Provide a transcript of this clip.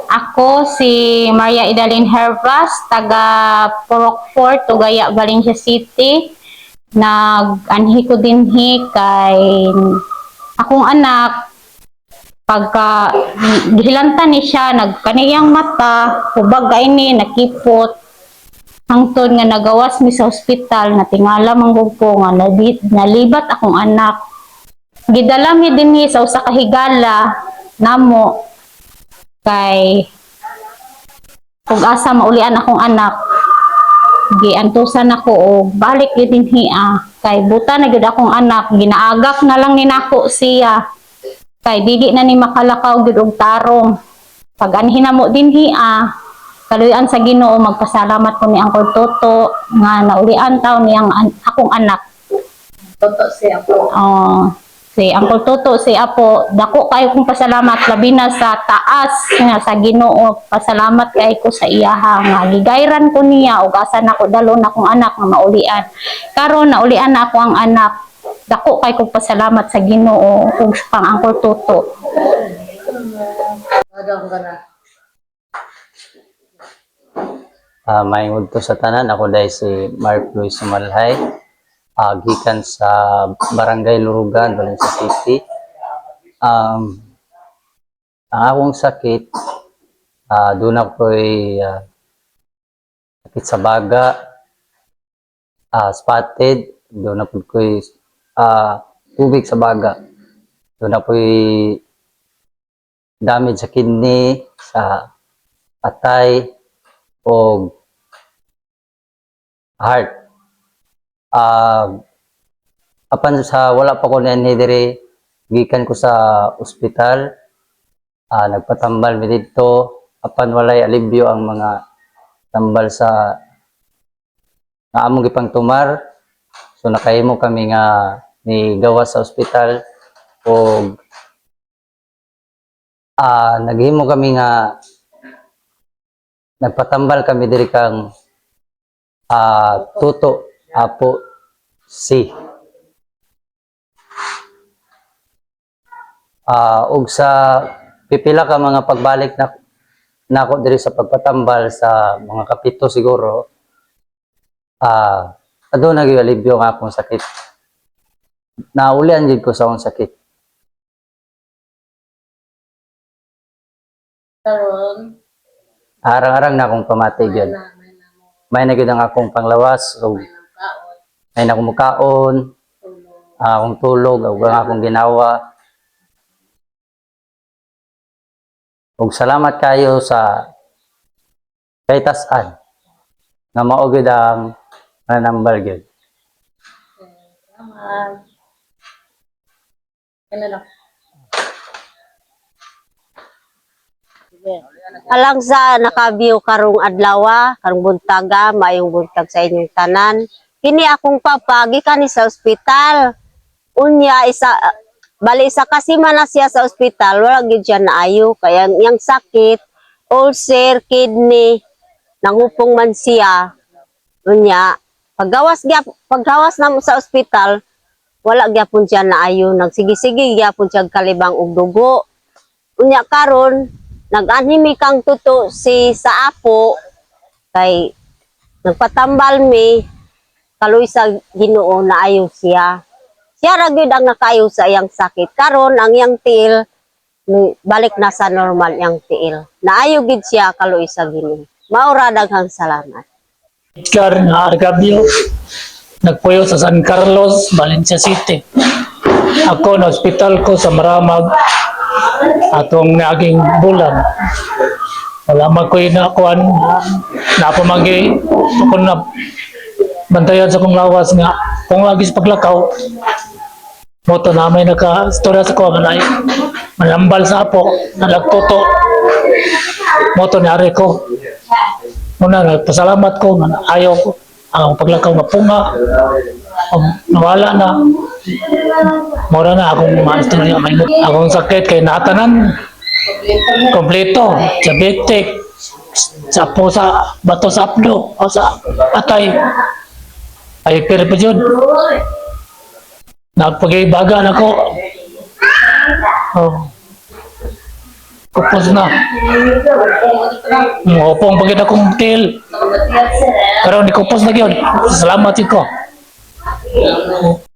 Ako si Maria Idalin Hervas, taga Purok 4, Tugaya, Valencia City. Nag-anhi ko dinhi kay akong anak. Pagka gihilantan ni siya, nagkaniyang mata, hubag ni nakipot. Hangtod nga nagawas mi sa ospital, natingala manggug ko nga nalibat akong anak. Gidala mi dinhi sa usa ka higala namo kay kung asa maulian akong anak, giantusan ako og balik gyud dinhi kay buta na gyud akong anak, ginaagak na lang ni nako siya kay dili na ni makalakaw gyud og tarong. Pag anhin na mo dinhi kaluyan sa Ginoo, magpasalamat ko ni Uncle Toto nga naulian taw niyang akong anak. Toto si Apo. Si Uncle Toto, si Apo, dako kayo kong pasalamat labi na sa taas nga sa Ginoo. Pasalamat kay ko sa iyaha nga gigayran ko niya ug asa nako dalon akong anak nga maulian. Karon naulian na ako ang anak. Dako kay kong pasalamat sa Ginoo ug pang Uncle Toto. Maingod to sa tanan, ako dahil si Mark Luis Sumalhay, gikan sa Barangay Lurugan, Valencia City. Ang akong sakit, doon ako'y sakit sa baga, spotted, doon ako'y tubig sa baga, doon ako'y damage sa kidney, sa atay, o heart. Apan sa wala pa ko niyan diri, gikan ko sa ospital, nagpatambal mi dito, apan walay alibyo ang mga tambal sa nga among gipang tumar. So nakahimo kami nga ni gawas sa ospital o naghimo kami nga nagpatambal kami diri kang Tuto Apo C. Ug sa pipila ka mga pagbalik na nako diri sa pagpatambal sa mga kapito siguro, aduna gyud alibyo nga akong sakit. Naulian gyud ko sa akong sakit. Karon Arang-arang na akong pamati gyud. May na gyud ang akong panglawas ug may na akong mukaon, akong tulog ug ang akong ginawa. Ug salamat kayo sa kay tas-an nga mao gyud ang nanambal gyud. Salamat. Kanila. Alang sa nakabiyo karong adlaw, karong buntaga, mayong buntag sa inyong tanan. Kini akong papa gikan ni sa ospital. Unya bali isa kasi man na siya sa ospital, wala gid siya naayo kaya yang sakit, ulcer, kidney, nangupong man siya. Unya paggawas na mo sa ospital, wala gyapon siya naayo, nagsige-sige gyapon siya kalibang og dugo. Unya karon nag-anhimi kang tuto sa Apo kay nagpatambal mi kaluy sa Ginoo naayo siya. Siya ra gyud ang nakaayo sa iyang sakit. Karon ang iyang tiil balik na sa normal iyang tiil. Naayo gid siya kaluy sa Ginoo. Maura daghang salamat. Edgar Argabio, nagpuyo sa San Carlos, Valencia City. Ako na hospital ko sa Maramag atong naging bulan. Wala man ko'y nakuan, napamagi, kung na bantayan sa kong lawas nga, kung lagi sa paglakaw, moto na may naka-storya sa ko, manambal sa Apo, nalagtuto, moto niyari ko. Muna, nagpasalamat ko, ayaw ko, ang paglakaw mapunga, nawala na. Mura na akong maistorya, akong sakit kay natanan, kompleto, diabetic, sapo sa bato sa apdo, o sa atay, ay pero pa yun. Nagpag-ibaga na ko. Kupos na. Upong pagin akong til. Pero ni kupos na yun. Salamat yun ko.